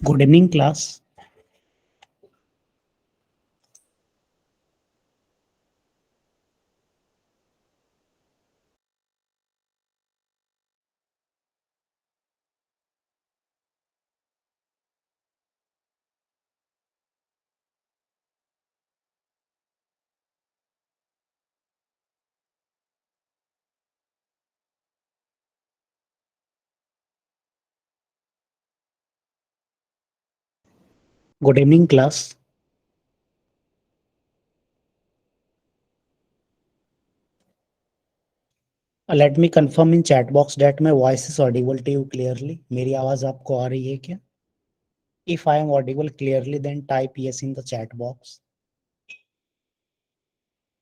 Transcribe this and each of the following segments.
Good evening, class. Good evening, class. Let me confirm in chat box that my voice is audible to you clearly. मेरी आवाज आपको आ रही है क्या? If I am audible clearly, then type yes in the chat box.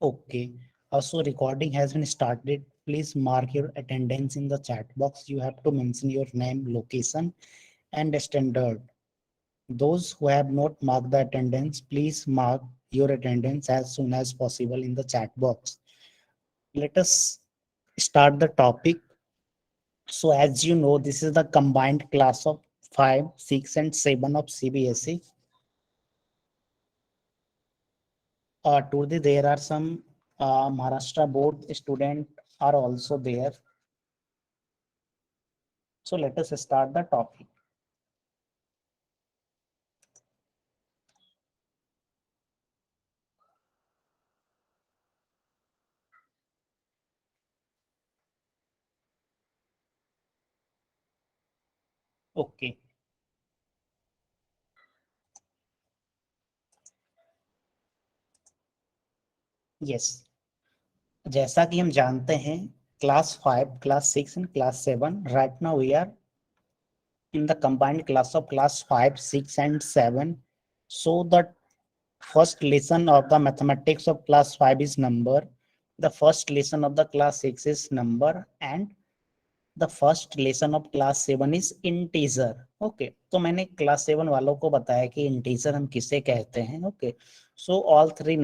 Okay. Also, recording has been started. Please mark your attendance in the chat box. You have to mention your name, location, and standard. Those who have not marked the attendance, please mark your attendance as soon as possible in the chat box. Let us start the topic. So as you know, this is the combined class of 5, 6 and 7 of CBSE. Today there are some Maharashtra board student are also there. So let us start the topic. Okay. Yes. जैसा कि हम जानते हैं class 5, class 6 and class 7. Right now we are in the combined class of class 5, 6 and 7. So the first lesson of the mathematics of class 5 is number. The first lesson of the class 6 is number, and the first lesson of class 7 is integer. Okay, तो मैंने class 7 वालों को बताया कि integer हम किसे कहते हैं. Okay, so all three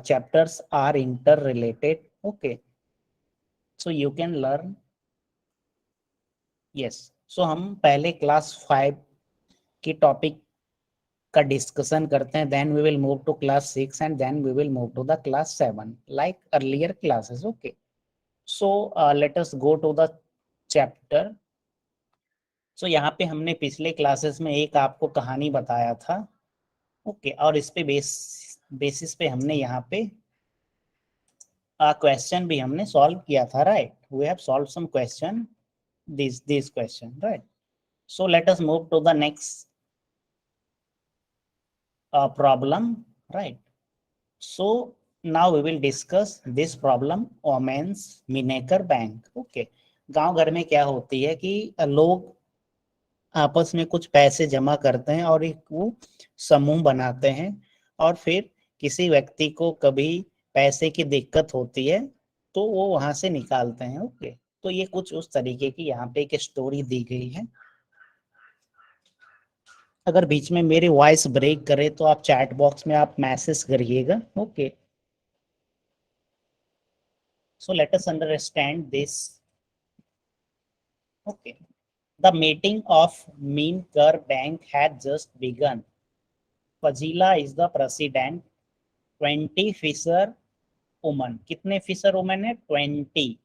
chapters are interrelated. Okay, so you can learn. Yes, so हम पहले class 5 की टॉपिक का डिस्कशन करते हैं, then we will move to class 6 and then we will move to the class 7 like earlier classes. Okay, so let us go to the chapter. So यहाँ पे हमने पिछले क्लासेस में एक आपको कहानी बताया था. ओके, और इस पे बेसिस पे हमने यहाँ पे क्वेश्चन भी हमने सॉल्व किया था. Right, we have solve some question, this question. Right, so let us move to the next problem. Right, so now we will discuss this problem. Women's Minaker Bank. Okay, गांव घर में क्या होती है कि लोग आपस में कुछ पैसे जमा करते हैं और एक वो समूह बनाते हैं, और फिर किसी व्यक्ति को कभी पैसे की दिक्कत होती है तो वो वहां से निकालते हैं. ओके, तो ये कुछ उस तरीके की यहाँ पे एक स्टोरी दी गई है. अगर बीच में मेरी वॉइस ब्रेक करे तो आप चैट बॉक्स में आप मैसेज करिएगा. Okay, so let us understand this. Okay, the meeting of Meenkar bank had just begun. Fazila is the president. 20 fisher women. कितने फिशर वुमेन है? 20.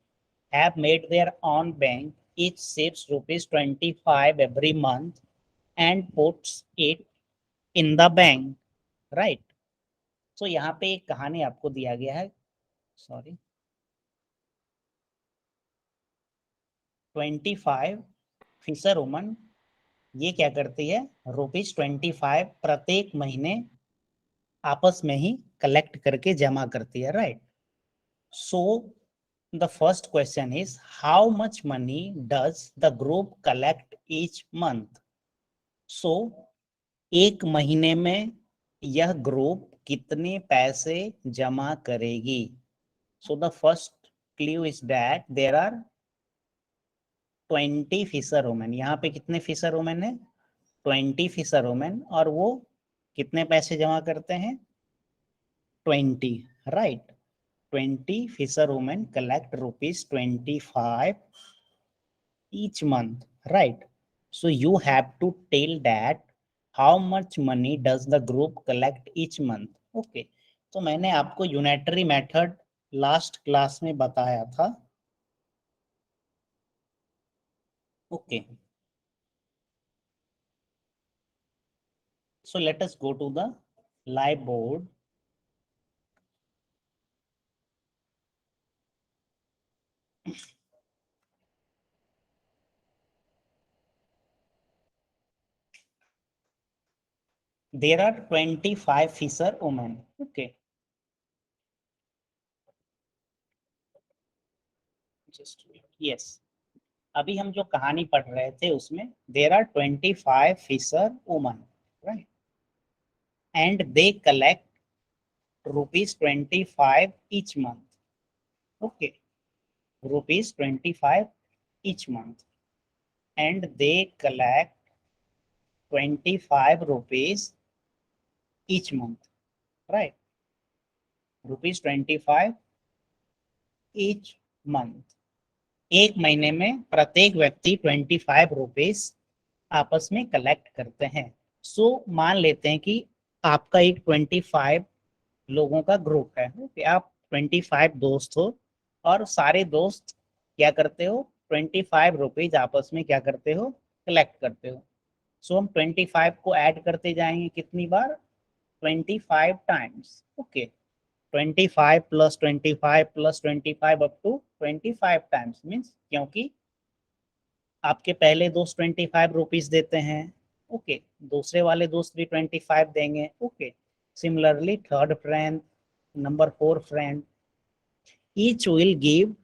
Have made their own bank. Each saves rupees 25 every month and puts it in the bank. Right. So यहाँ पे एक कहानी आपको दिया गया है. सॉरी, 25 फिशर वुमन ये क्या करती है? ₹25 प्रत्येक महीने आपस में ही कलेक्ट करके जमा करती है. Right, so the first question is, how much money does the group collect each month? So एक महीने में यह ग्रुप कितने पैसे जमा करेगी? So the first clue is that there are 20 fisher women. यहाँ पे कितने फिशर वुमेन है? 20 फिशर वुमेन, और वो कितने पैसे जमा करते हैं? 20. Right, 20 fisher women collect rupees 25 each month. Right, So you have to tell that how much money does the group collect each month. Okay, तो मैंने आपको यूनिटरी मेथड लास्ट क्लास में बताया था. Okay, so let us go to the live board. There are 25 fisher women. Okay, just yes. अभी हम जो कहानी पढ़ रहे थे उसमें there are 25 fisher women, right? And they collect rupees 25 each month. Okay, rupees 25 each month, and they collect 25 rupees each month, right? Rupees 25 each month. एक महीने में प्रत्येक व्यक्ति 25 रुपीस आपस में कलेक्ट करते हैं. सो मान लेते हैं कि आपका एक 25 लोगों का ग्रुप है. आप 25 दोस्त हो और सारे दोस्त क्या करते हो, 25 रुपीज आपस में क्या करते हो, कलेक्ट करते हो. सो हम 25 को ऐड करते जाएंगे कितनी बार, 25 times. Okay, 25 plus 25 plus 25 up to 25 times means, क्योंकि आपके पहले दोस्त 25 रुपीज देते हैं. ओके, दूसरे वाले दोस्त भी 25 देंगे. Okay, similarly third friend, number 4 friend, each will give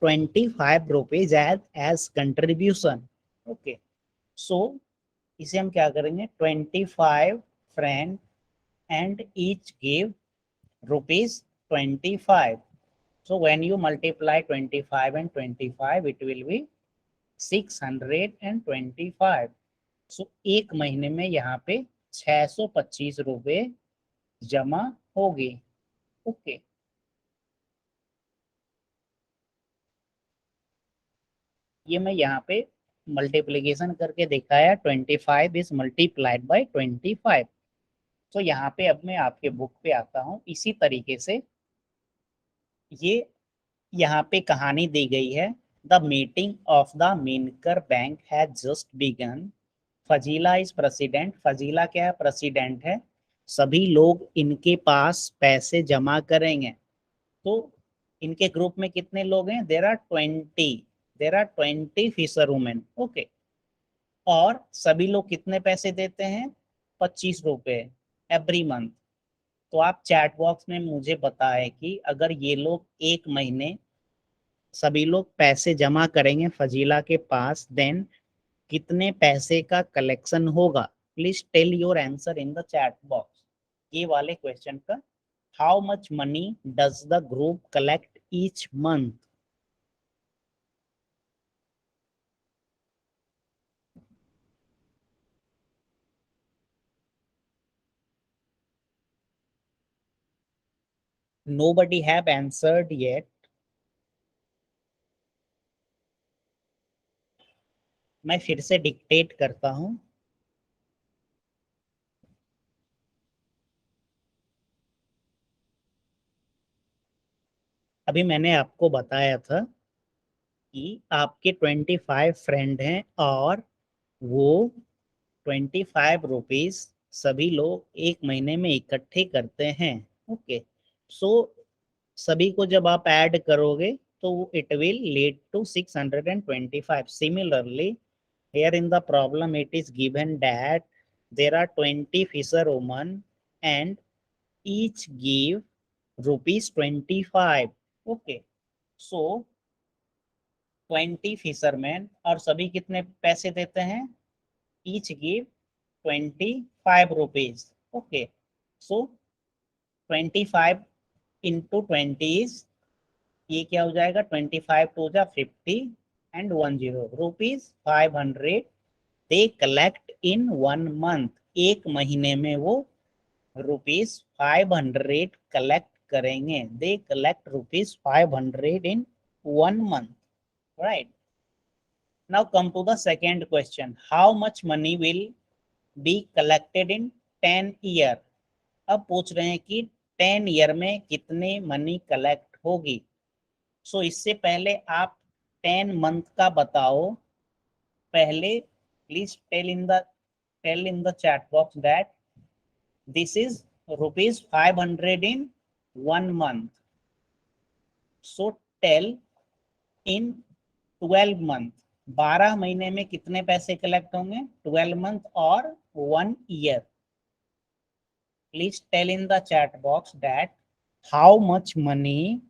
25 rupees as contribution. Okay, so इसे हम क्या करेंगे, 25 friend and each give rupees 25. So when you multiply 25 and 25, it will be 625. So एक महीने में यहाँ पे 625 रुपए जमा होगी. ओके, ये मैं यहाँ पे मल्टीप्लीकेशन करके दिखाया. 25 इज मल्टीप्लाइड बाय 25. तो यहाँ पे अब मैं आपके बुक पे आता हूँ. इसी तरीके से ये यहाँ पे कहानी दी गई है. The meeting of the Minkar bank has just begun. Fazila is president. Fazila क्या है, प्रेसिडेंट है. सभी लोग इनके पास पैसे जमा करेंगे. तो इनके ग्रुप में कितने लोग हैं, there are 20 fisher women. Okay, और सभी लोग कितने पैसे देते हैं, 25 रुपए एवरी मंथ. तो आप चैट बॉक्स में मुझे बताएं कि अगर ये लोग एक महीने सभी लोग पैसे जमा करेंगे फजीला के पास, देन कितने पैसे का कलेक्शन होगा. Please tell your answer in the chat box. ये वाले क्वेश्चन का, how much money does the group collect each month. Nobody have answered yet. मैं फिर से डिक्टेट करता हूं. अभी मैंने आपको बताया था कि आपके 25 फ्रेंड हैं और वो 25 रुपीज सभी लोग एक महीने में इकट्ठे करते हैं. ओके, सो सभी को जब आप ऐड करोगे तो it will lead to 625. Similarly here in the problem it is given that there are 20 fisherwomen and each give rupees 25. okay, so 20 fishermen और सभी कितने पैसे देते हैं, each give 25 rupees. okay, so 25 into 20 is, ये क्या हो जाएगा, 25 टू जा 50 and 10 rupees 500 they collect in 1 month. एक महीने में वो रुपीज 500 कलेक्ट करेंगे. दे collect rupees 500 in 1 month, right. Now come to the second question. How much money will be collected in 10 year? अब पूछ रहे हैं कि 10 ईयर में कितने मनी कलेक्ट होगी. सो इससे पहले आप 10 मंथ का बताओ पहले. Please tell in the chat box that this is rupees 500 in 1 month. So tell in 12 month, 12 महीने में कितने पैसे कलेक्ट होंगे? 12 मंथ और 1 year. Please tell in the chat box that how much money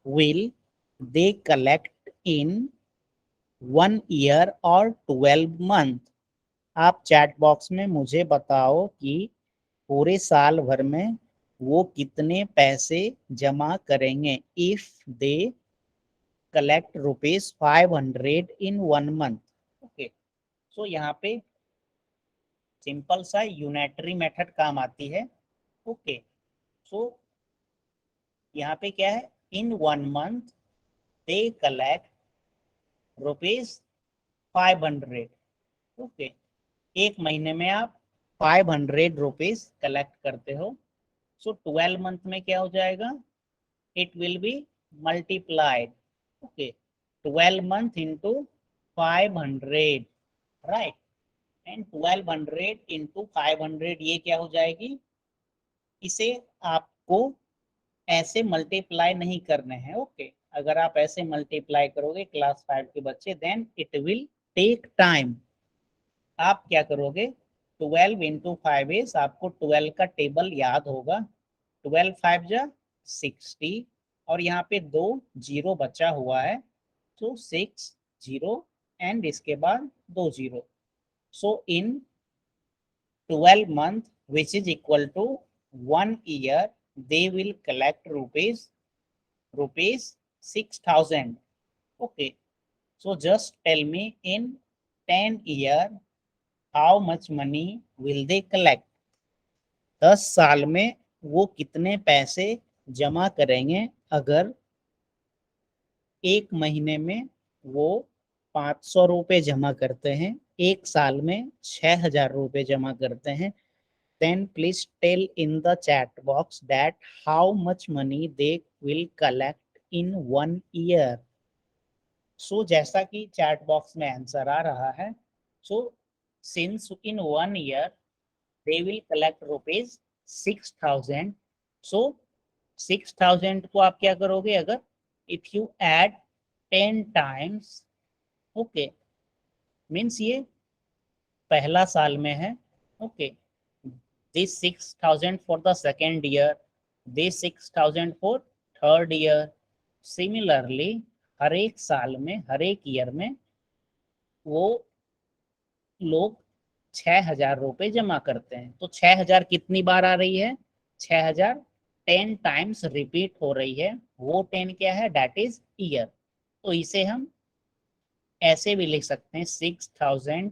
will they collect in 1 year or 12 month. आप chat box में मुझे बताओ कि पूरे साल भर में वो कितने पैसे जमा करेंगे if they collect rupees 500 in 1 month. Okay, so यहाँ पे सिंपल सा यूनिटरी मेथड काम आती है. ओके, सो यहाँ पे क्या है? इन 1 month they collect rupees 500. Okay, एक महीने में आप 500 रुपीज कलेक्ट करते हो. सो 12 मंथ में क्या हो जाएगा? It will B multiplied. Okay, 12 month into 500, right. And 1200 into 500 ये क्या हो जाएगी? इसे आपको ऐसे मल्टीप्लाई नहीं करने हैं. ओके, अगर आप ऐसे मल्टीप्लाई करोगे क्लास 5 के बच्चे, then it will take time. आप क्या करोगे? 12 इंटू 5 इज, आपको 12 का टेबल याद होगा. 12 5 जा 60 और यहाँ पे 2 जीरो बचा हुआ है. तो 6 0 एंड इसके बाद 2 0. सो इन 12 month which is equal to 1 year they will collect rupees 6,000. okay, so just tell me in 10 year how much money will they collect. 10 साल में वो कितने पैसे जमा करेंगे अगर एक महीने में वो 500 रुपए जमा करते हैं, एक साल में 6,000 रुपए जमा करते हैं. then please tell in the chat box that how much money they will collect in 1 year. so जैसा कि चैट बॉक्स में आंसर आ रहा है, so since in 1 year they will collect rupees 6,000. so 6,000 को आप क्या करोगे? अगर if you add 10 times, okay, means ये पहला साल में है. okay, this 6,000 for the second year, this 6,000 for third year. similarly हर एक साल में, हर एक ईयर में वो लोग 6,000 रुपए जमा करते हैं. तो 6,000 कितनी बार आ रही है? 6,000 10 टाइम्स रिपीट हो रही है. वो 10 क्या है? That is year. तो इसे हम ऐसे भी लिख सकते हैं 6,000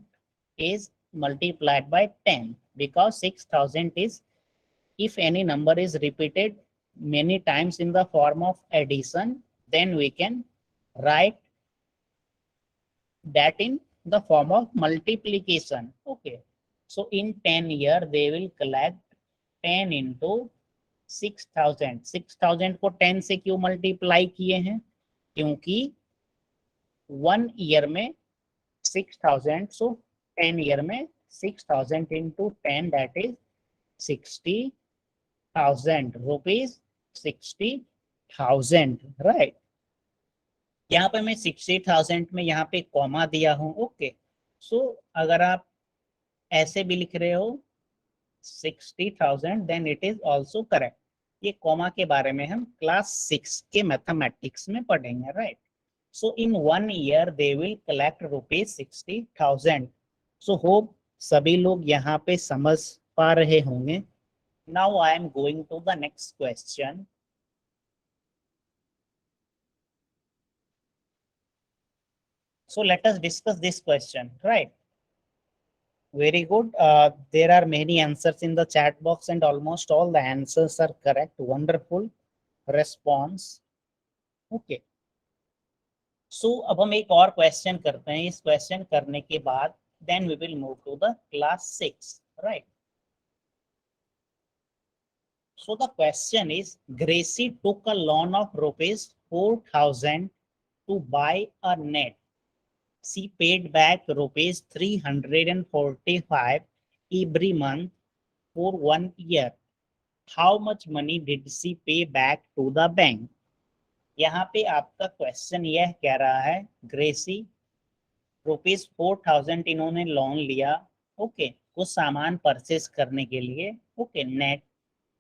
is multiplied by 10 because 6,000 is, if any number is repeated many times in the form of addition, then we can write that in the form of multiplication. okay, so in 10 year they will collect 10 into 6,000. 6,000 को 10 से क्यों multiply किए हैं? क्योंकि 1 year में 6,000, so 10 year में 6,000 into 10 that is 60,000 rupees. 60,000, right. यहाँ पे मैं 60,000 में यहाँ पे कॉमा दिया हूँ. ओके, सो अगर आप ऐसे भी लिख रहे हो 60,000 then it is also correct. ये कॉमा के बारे में हम क्लास 6 के मैथमेटिक्स में पढ़ेंगे, right. So in 1 year they will collect rupees 60,000. So hope सभी लोग यहाँ पे समझ पा रहे होंगे. Now I am going to the next question. So let us discuss this question, right? Very good. There are many answers in the chat box and almost all the answers are correct. Wonderful response. Okay. सो अब हम एक और question करते हैं। इस question करने के बाद then we will move to the class 6, right? So the question is, Gracie took a loan of rupees 4,000 to buy a net. She paid back rupees 345 every month for 1 year. How much money did she pay back to the bank? यहाँ पे आपका question यह कह रहा है, ग्रेसी ₹4,000 इन्होंने loan लिया, okay, कुछ सामान परचेस करने के लिए, ओके, नेट,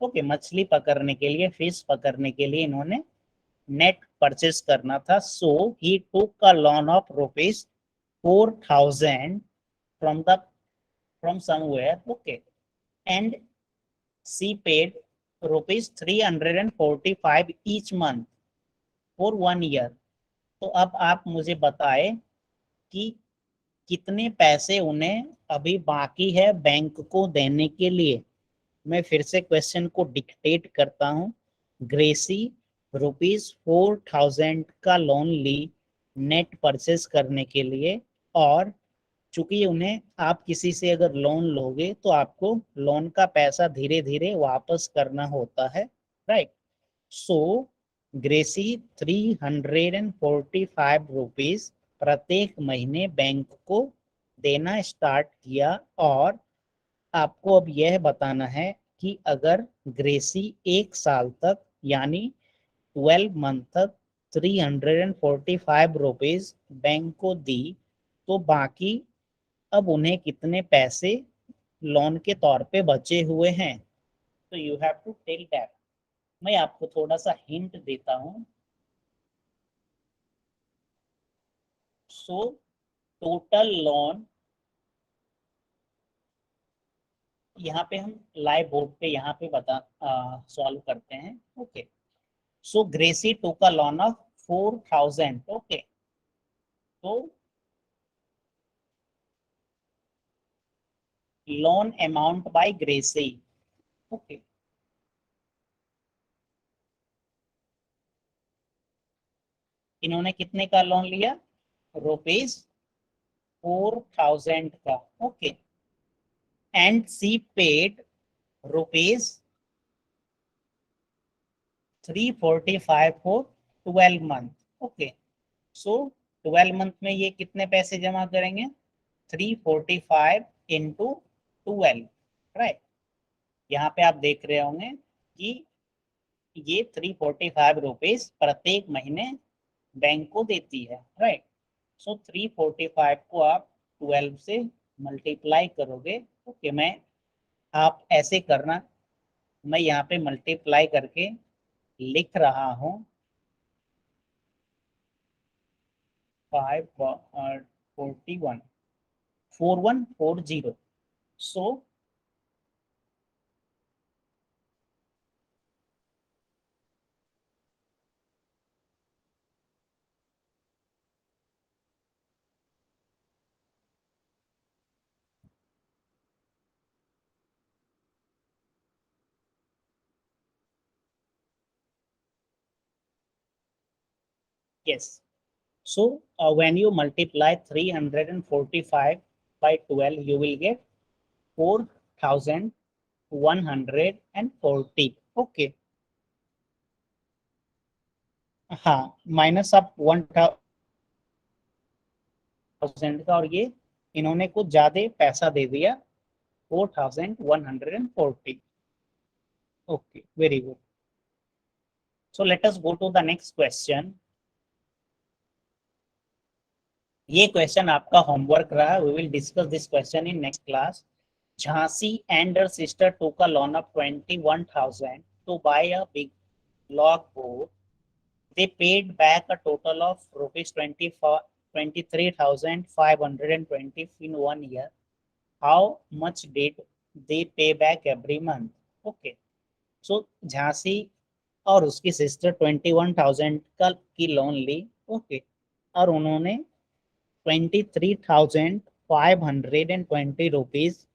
ओके, मछली पकड़ने के लिए, फिश पकड़ने के लिए इन्होंने नेट परचेस करना था। सो ही टुक a loan of ₹4,000 from somewhere, okay, and she paid ₹345 each month for 1 year. तो अब आप मुझे बताएं कि कितने पैसे उन्हें अभी बाकी है बैंक को देने के लिए। मैं फिर से क्वेश्चन को डिक्टेट करता हूं। ग्रेसी ₹4,000 का लोन ली नेट परचेस करने के लिए, और चूंकि उन्हें, आप किसी से अगर लोन लोगे तो आपको लोन का पैसा धीरे धीरे वापस करना होता है, राइट? सो ग्रेसी ₹345 प्रत्येक महीने बैंक को देना स्टार्ट किया। और आपको अब यह बताना है कि अगर ग्रेसी 1 साल तक यानी 12 मंथ तक ₹345 बैंक को दी, तो बाकी अब उन्हें कितने पैसे लोन के तौर पे बचे हुए हैं। तो you have to tell that. मैं आपको थोड़ा सा हिंट देता हूं। सो टोटल लोन, यहाँ पे हम लाइव बोर्ड पे यहाँ पे बता सॉल्व करते हैं, okay. So Gracie took a loan of 4,000, okay. तो loan amount by Gracie, okay, इन्होंने कितने का लोन लिया? ₹4,000 का, okay, and she paid ₹345 for 12 month, okay. So 12 month में ये कितने पैसे जमा करेंगे? 345 इंटू 12, राइट? यहाँ पे आप देख रहे होंगे कि ये ₹345 प्रत्येक महीने बैंक को देती है, राइट? सो 345 को आप 12 से मल्टीप्लाई करोगे, ओके। मैं, आप ऐसे करना, मैं यहाँ पे मल्टीप्लाई करके लिख रहा हूँ, 541 4140। सो yes, so when you multiply 345 by 12, you will get 4,140, okay. हाँ, माइनस आप 1,000 का, और ये इन्होंने कुछ ज्यादा पैसा दे दिया, 4,140, okay, very good. So let us go to the next question. ये क्वेश्चन आपका होमवर्क रहा। We will discuss this question in next class. Jhansi and her sister took a loan of 21,000 to buy a big log boat. They paid back a total of ₹23,520 in 1 year. How much did they pay back every month? Okay. So Jhansi और उसकी sister 21,000 का की loan ली, okay, और उन्होंने ₹23,520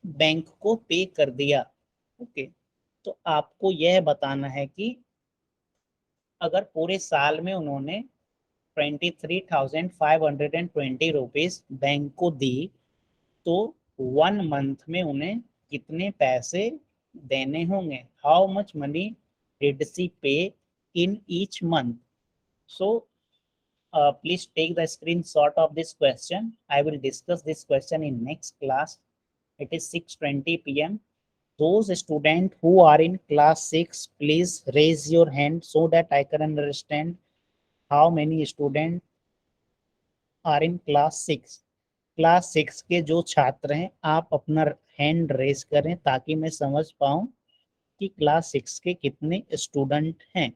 bank को पे कर दिया, ओके। तो आपको यह बताना है कि अगर पूरे साल में उन्होंने 23,520 रुपीज बैंक को दी, तो 1 मंथ में उन्हें कितने पैसे देने होंगे? How much money did she pay in each month? So please take the screenshot of this question. I will discuss this question in next class. It is 6:20 p.m. Those students who are in class 6, please raise your hand so that I can understand how many students are in class 6. Class 6 के जो छात्र हैं, आप अपना hand raise करें ताकि मैं समझ पाऊं कि क्लास 6 के कितने स्टूडेंट हैं।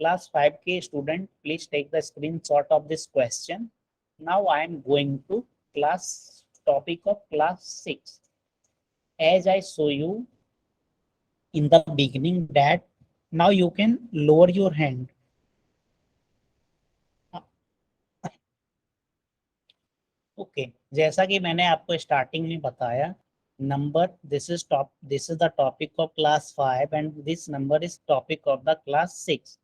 क्लास 5 के student, please take the screenshot of this question. Now I am going to class topic of class 6। As I show you in the beginning that now you can lower your hand. Okay जैसा कि मैंने आपको starting में बताया, number this is the topic of class 5 and this number is topic of the class 6।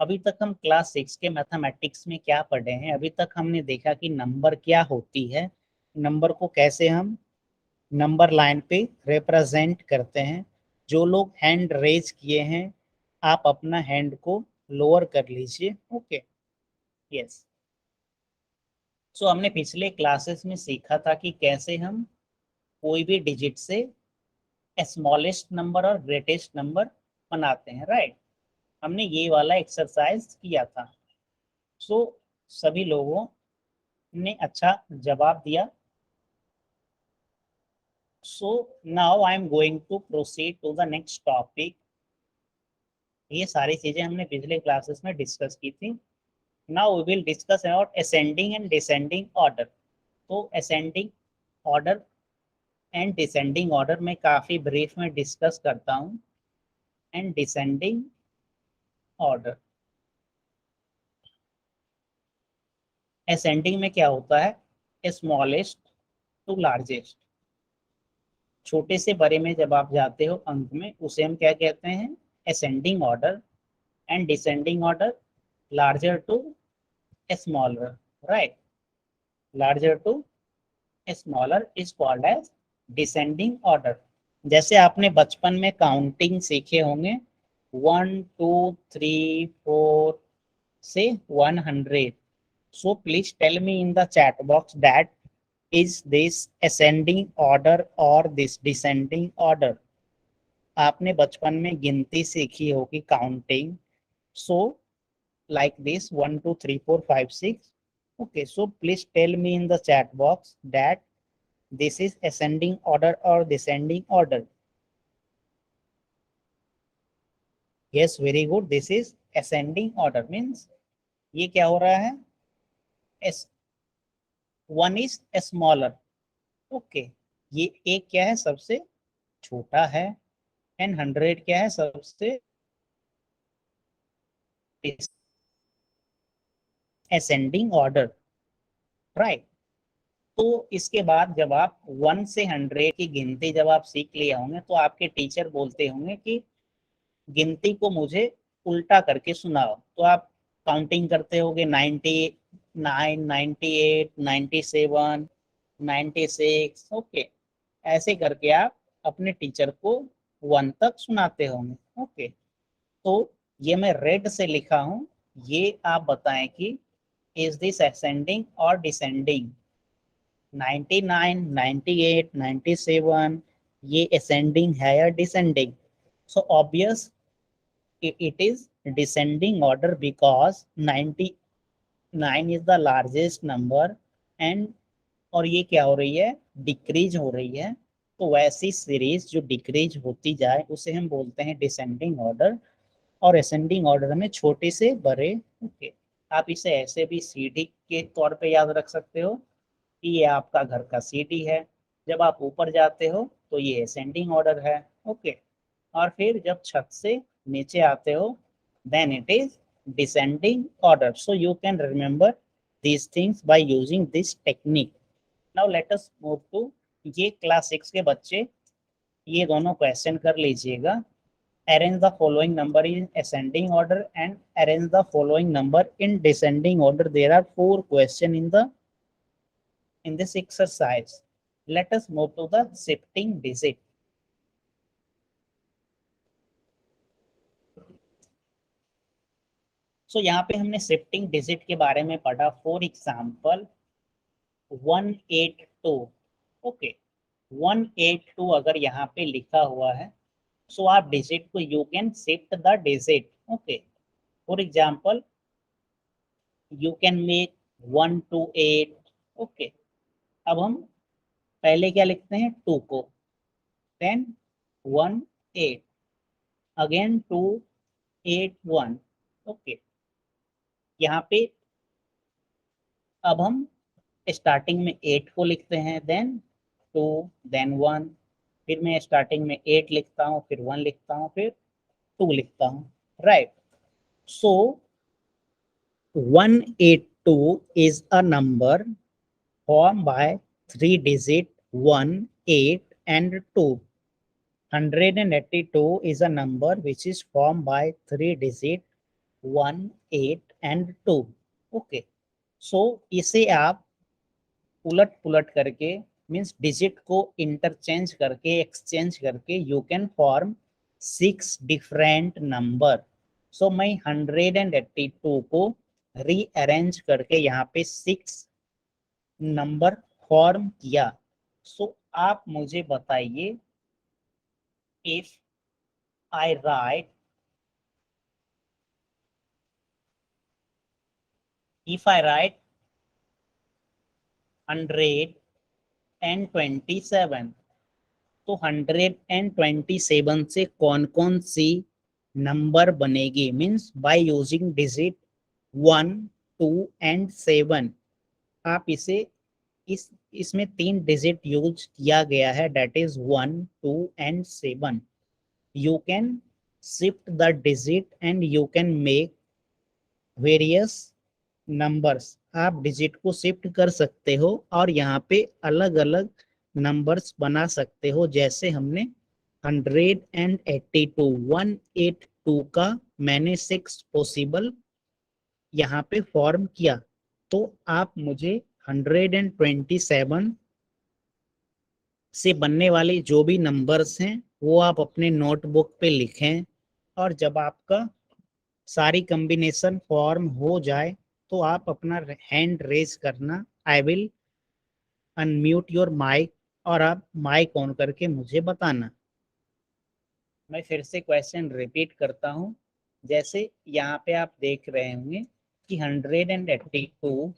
अभी तक हम class 6 के मैथमेटिक्स में क्या पढ़े हैं? अभी तक हमने देखा कि नंबर क्या होती है, नंबर को कैसे हम नंबर लाइन पे रिप्रेजेंट करते हैं। जो लोग हैंड रेज किए हैं, आप अपना हैंड को लोअर कर लीजिए। Okay yes. सो हमने पिछले क्लासेस में सीखा था कि कैसे हम कोई भी डिजिट से स्मॉलेस्ट नंबर और ग्रेटेस्ट नंबर बनाते हैं, राइट? हमने ये वाला एक्सरसाइज किया था। सो सभी लोगों ने अच्छा जवाब दिया। So now I am going to proceed to the next topic. ये सारी चीजें हमने पिछले क्लासेस में डिस्कस की थी। Now we will discuss about ascending and descending order. तो ascending order and descending order में काफी ब्रीफ में डिस्कस करता हूँ। एंड डिसेंडिंग ऑर्डर, असेंडिंग में क्या होता है? स्मॉलेस्ट टू लार्जेस्ट, छोटे से बड़े में जब आप जाते हो अंक में, उसे हम क्या कहते हैं? Ascending order. And descending order, larger to smaller, right? Larger to smaller is called as descending order. जैसे आपने बचपन में काउंटिंग सीखे होंगे, 1 2 3 4 से 100। So please tell me in the chat box that is this ascending order or this descending order? आपने बचपन में गिनती सीखी होगी, counting. So like this 1 2 3 4 5 6. Okay, so please tell me in the chat box that this is ascending order or descending order. Yes, very good. This is ascending order, means ये क्या हो रहा है? One is smaller. ओके, ये एक क्या है? सबसे छोटा है। एंड 100 क्या है? सबसे असेंडिंग ऑर्डर, राइट? तो इसके बाद जब आप 1 से 100 की गिनती जब आप सीख लिए होंगे, तो आपके टीचर बोलते होंगे कि गिनती को मुझे उल्टा करके सुनाओ। तो आप काउंटिंग करते होगे 99 98 97 96। ओके, ऐसे करके आप अपने टीचर को 1 तक सुनाते होंगे। ओके, तो ये मैं रेड से लिखा हूं, ये आप बताएं कि इज दिस असेंडिंग और डिसेंडिंग? 99 98 97 ये असेंडिंग है या descending? So obvious it is descending order because 99 is the largest number and और ये क्या हो रही है? डिक्रीज हो रही है। तो वैसी सीरीज जो डिक्रीज होती जाए उसे हम बोलते हैं डिसेंडिंग ऑर्डर। और असेंडिंग ऑर्डर में छोटे से बड़े। ओके, आप इसे ऐसे भी सीढ़ी के तौर पे याद रख सकते हो कि ये आपका घर का सीढ़ी है। जब आप ऊपर जाते हो तो ये असेंडिंग ऑर्डर है। ओके, और फिर जब छत से नीचे आते हो then it is descending order. So you can remember these things by using this technique. Now let us move to, ये क्लास 6 के बच्चे ये दोनों क्वेश्चन कर लीजिएगा। arrange the following number in ascending order and arrange the following number in descending order. There are 4 questions in this exercise. Let us move to the shifting digit. So यहाँ पे हमने shifting digit के बारे में पढ़ा. For example 182. Okay, 182 अगर यहाँ पे लिखा हुआ है, सो आप डिजिट को you can shift the digit. Okay, for example you can make 128. Okay, अब हम पहले क्या लिखते हैं, 2 को, देन 18, अगेन 281. ओके, यहाँ पे अब हम स्टार्टिंग में 8 को लिखते हैं, देन 2, देन 1, फिर मैं स्टार्टिंग में 8 लिखता हूँ, फिर 1 लिखता हूँ, फिर 2 लिखता हूँ. Right. So 182 is a number formed by 3 digits 1, 8 and 2. 182 is a number which is formed by 3 digits 1, 8 and 2. Okay, so इसे आप उलट पुलट करके, मीन्स डिजिट को इंटरचेंज करके, एक्सचेंज करके, you can form 6 different number. So मैं 182 को रीअरेंज करके यहाँ पे 6 नंबर फॉर्म किया. सो आप मुझे बताइए, if I right, if I write 127, तो 127 से कौन कौन सी नंबर बनेगी, means by using digit 1, 2 and 7. आप इसे इसमें 3 डिजिट यूज किया गया है, that is 1, 2 and 7. You can shift the digit and you can make various numbers. आप डिजिट को शिफ्ट कर सकते हो और यहाँ पे अलग अलग नंबर्स बना सकते हो. जैसे हमने 182 का मैंने 6 पॉसिबल यहाँ पे फॉर्म किया. तो आप मुझे 127 से बनने वाले जो भी नंबर्स हैं वो आप अपने नोटबुक पे लिखें, और जब आपका सारी कॉम्बिनेशन फॉर्म हो जाए तो आप अपना हैंड रेज करना. I will unmute your mic और आप माइक ऑन करके मुझे बताना. मैं फिर से क्वेश्चन रिपीट करता हूँ. जैसे यहाँ पे आप देख रहे होंगे कि 182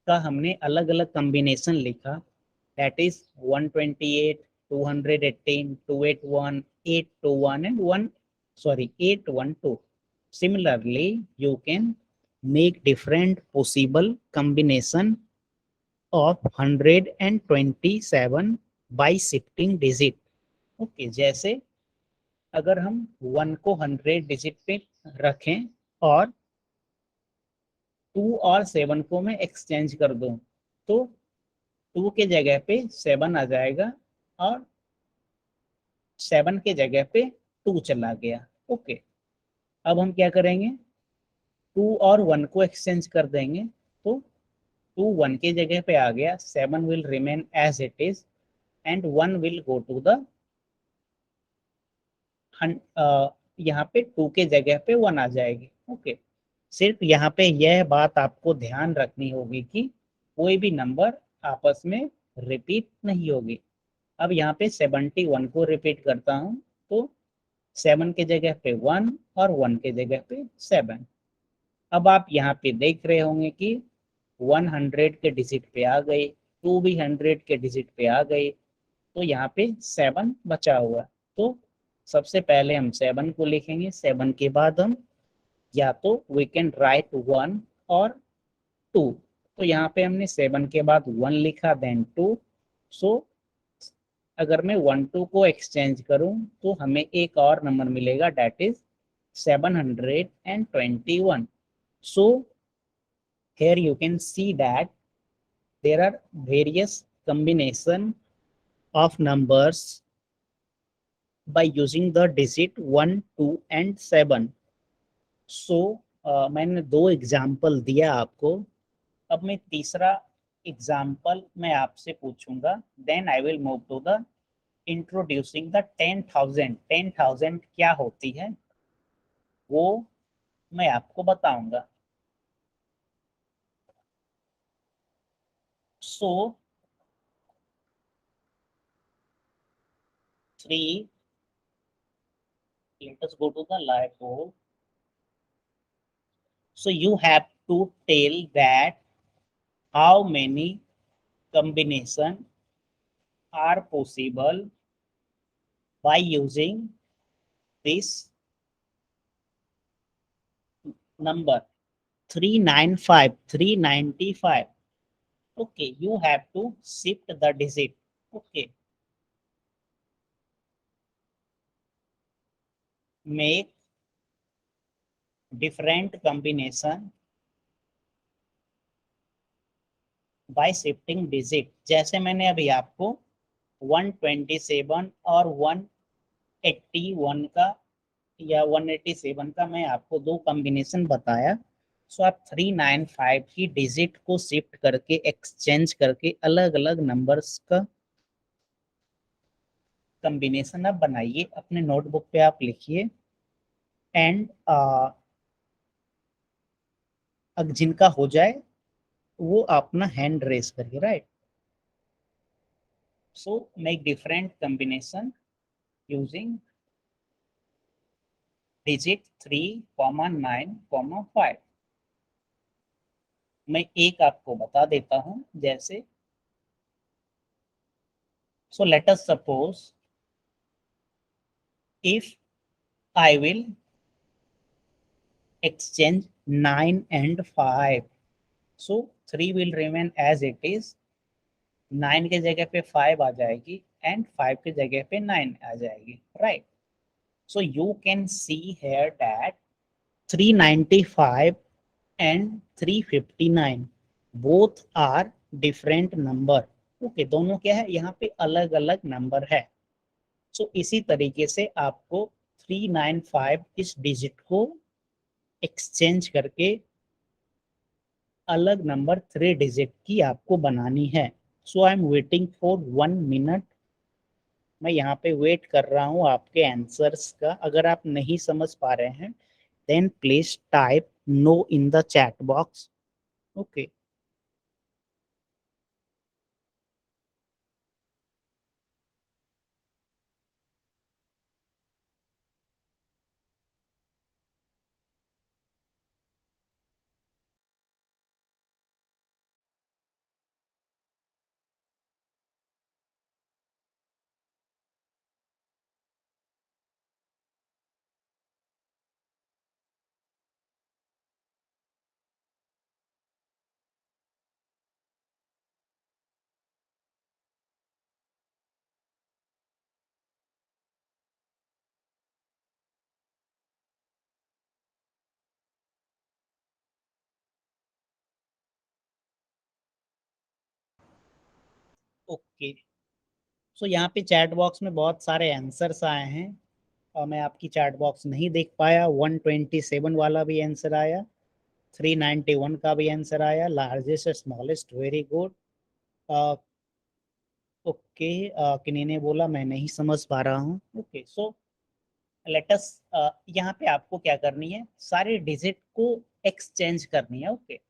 का हमने अलग अलग कॉम्बिनेशन लिखा, that is 128, 218, 281, 821 and 812. Similarly, you can make different possible combination of 127 by shifting digit. Okay, जैसे अगर हम 1 को 100 डिजिट पे रखें और 2 और 7 को मैं एक्सचेंज कर दूं, तो 2 के जगह पे 7 आ जाएगा और 7 के जगह पे 2 चला गया. ओके, अब हम क्या करेंगे, 2 और 1 को एक्सचेंज कर देंगे, तो 2 1 के जगह पे आ गया, 7 will remain as it is and 1 will go to the, यहाँ पे 2 के जगह पे 1 आ जाएगी. ओके, सिर्फ यहाँ पे यह बात आपको ध्यान रखनी होगी कि कोई भी नंबर आपस में रिपीट नहीं होगी. अब यहाँ पे 71 को रिपीट करता हूँ, तो 7 के जगह पे 1 और 1 के जगह पे 7. अब आप यहाँ पे देख रहे होंगे कि 100 के डिजिट पे आ गए, 2 भी 100 के डिजिट पे आ गए, तो यहाँ पे 7 बचा हुआ. तो सबसे पहले हम 7 को लिखेंगे, 7 के बाद हम या तो वी कैन राइट 1 और 2. तो यहाँ पे हमने 7 के बाद 1 लिखा, देन 2. सो अगर मैं 1 2 को एक्सचेंज करूं तो हमें एक और नंबर मिलेगा, that is 721. So here you can see that there are various combination of numbers by using the digit 1, 2 and 7. So मैंने 2 एग्जाम्पल दिया आपको. अब मैं तीसरा एग्जाम्पल मैं आपसे पूछूंगा. Then I will move to the introducing the 10,000. 10,000 क्या होती है वो मैं आपको बताऊंगा. सो 3, let us go to the live board. So you have to tell that how many combination are possible by using this number 395. 395. Okay, you have to shift the digit. Okay, make different combination by shifting digit. जैसे मैंने अभी आपको 127 और 181 का या 187 का मैं आपको 2 कॉम्बिनेशन बताया. सो आप 395 की डिजिट को शिफ्ट करके एक्सचेंज करके अलग अलग नंबर्स का कॉम्बिनेशन आप बनाइए. अपने नोटबुक पे आप लिखिए. एंड अब जिनका हो जाए वो अपना हैंड रेस करिए. Right. So make different combination using digit 3,9,5. मैं एक आपको बता देता हूं. जैसे so let us suppose if I will exchange 9 and 5, so 3 will remain as it is. 9 के जगह पे 5 आ जाएगी एंड 5 के जगह पे 9 आ जाएगी. Right. so you can see here that 395 and 359 both are different number. Okay, दोनों क्या है यहाँ पे अलग अलग नंबर है. सो इसी तरीके से आपको 395 इस डिजिट को एक्सचेंज करके अलग नंबर 3 डिजिट की आपको बनानी है. So I am waiting for 1 minute. मैं यहाँ पे वेट कर रहा हूँ आपके आंसर्स का. अगर आप नहीं समझ पा रहे हैं then please type no in the chat box. Okay. Okay. So यहाँ पे चैट बॉक्स में बहुत सारे आंसर्स आए हैं और मैं आपकी चैट बॉक्स नहीं देख पाया. 127 वाला भी आंसर आया, 391 का भी आंसर आया. Largest smallest, very good. Okay. किन्हीं ने बोला मैं नहीं समझ पा रहा हूँ. ओके. सो लेट अस, यहाँ पे आपको क्या करनी है, सारे डिजिट को एक्सचेंज करनी है. Okay.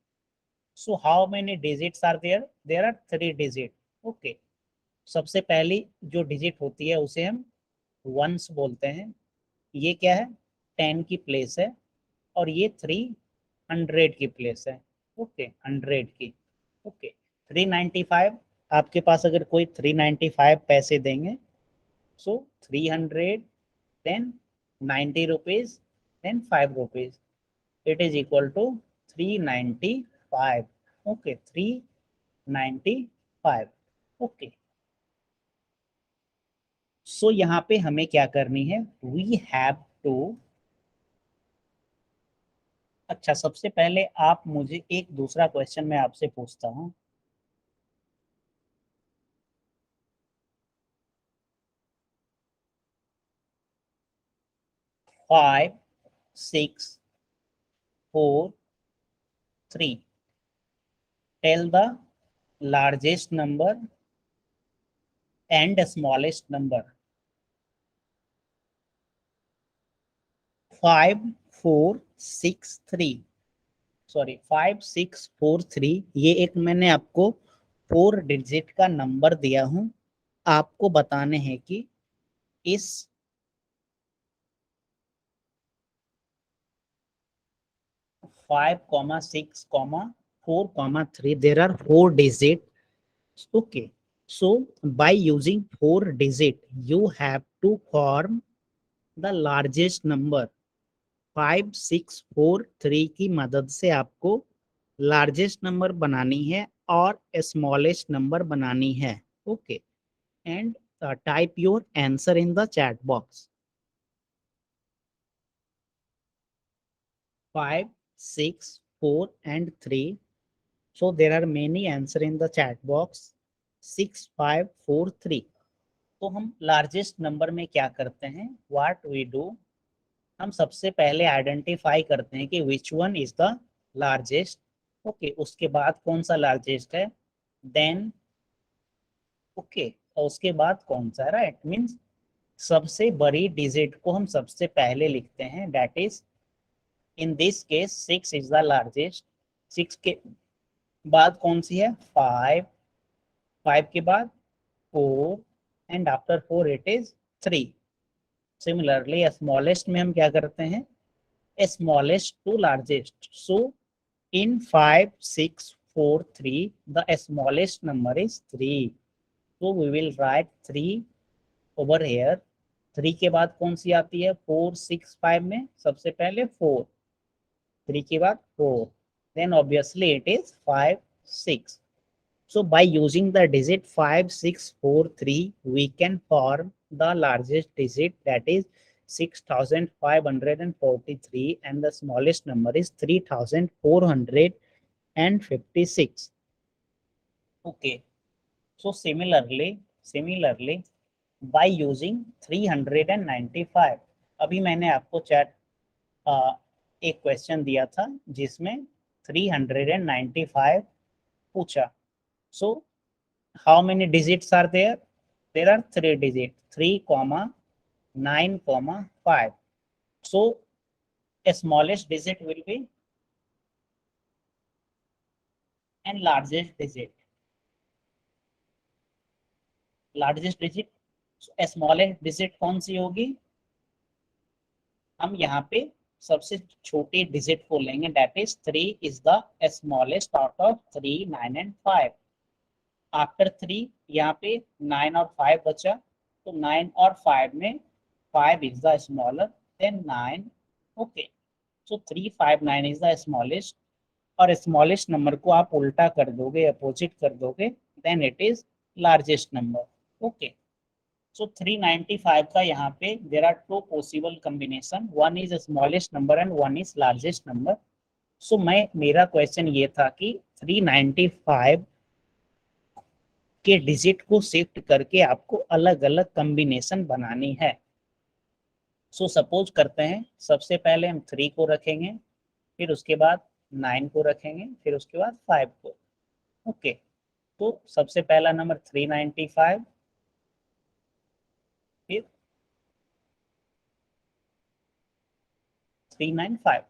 So how many digits are there? There are 3 digit. Okay. सबसे पहली जो डिजिट होती है उसे हम वंस बोलते हैं. ये क्या है, 10 की प्लेस है. और ये 300 की प्लेस है. ओके, 100 की. ओके. 395, आपके पास अगर कोई 395 पैसे देंगे so 300 then 90 rupees then 5 rupees, it is equal to 395. Okay, 395. Okay. So यहाँ पे हमें क्या करनी है, वी हैव टू. अच्छा, सबसे पहले आप मुझे एक दूसरा क्वेश्चन मैं आपसे पूछता हूँ. 5 6 4 3. Tell the largest number and smallest number. 5 4 6 3, sorry 5 6 4 3, ये एक मैंने आपको 4 डिजिट का नंबर दिया हूं, आपको बताने हैं कि इस 5, 6, 4, 3 there are 4 digits. Okay, so by using 4 digit you have to form the largest number. 5 6 4 3 की मदद से आपको लार्जेस्ट नंबर बनानी है और स्मॉलेस्ट नंबर बनानी है. Okay, and type your answer in the chat box. 5 6 4 and 3. So there are many answer in the chat box. 6 5 4 3. तो हम लार्जेस्ट नंबर में क्या करते हैं, व्हाट वी डू, हम सबसे पहले आइडेंटिफाई करते हैं कि which one is the largest. Okay, उसके बाद कौन सा लार्जेस्ट है, देन ओके, और उसके बाद कौन सा, राइट, मीन्स सबसे बड़ी डिजिट को हम सबसे पहले लिखते हैं, that is in this case 6 is the largest. 6 के बाद कौन सी है, 5, 5 के बाद 4 and after 4 it is 3. Similarly smallest में हम क्या करते हैं, smallest to largest. So in 5 6 4 3 the smallest number is 3. So we will write 3 over here. 3 के बाद कौन सी आती है, 4 6 5 में सबसे पहले 4, 3 के बाद 4, then obviously it is 5 6. So by using the digit 5 6 4 3 we can form the largest digit, that is 6543, and the smallest number is 3456. Okay, so similarly by using 395, अभी मैंने आपको चैट एक क्वेश्चन दिया था जिसमें 395 पूछा. So how many digits are there? There are 3 digits, 3, 9, 5. So a smallest digit will be and largest digit. Largest digit, so a smallest digit कौन सी होगी, हम यहाँ पे सबसे छोटी डिजिट को लेंगे, that is 3 is the smallest out of 3, 9 and 5. After 3 यहाँ पे 9 और 5 बचा, तो 9 और 5 में 5 is the smaller then 9. Okay, so 3 5 9 is the smallest, और स्मॉलेस्ट नंबर को आप उल्टा कर दोगे, अपोजिट कर दोगे, then it is largest number. Okay, so 395 का यहाँ पे there are 2 possible combination, one is smallest number and one is largest number. So मेरा क्वेश्चन ये था कि 395 के डिजिट को शिफ्ट करके आपको अलग अलग कॉम्बिनेशन बनानी है. सो सपोज करते हैं सबसे पहले हम 3 को रखेंगे, फिर उसके बाद 9 को रखेंगे, फिर उसके बाद 5 को. ओके, तो सबसे पहला नंबर 395, फिर 395.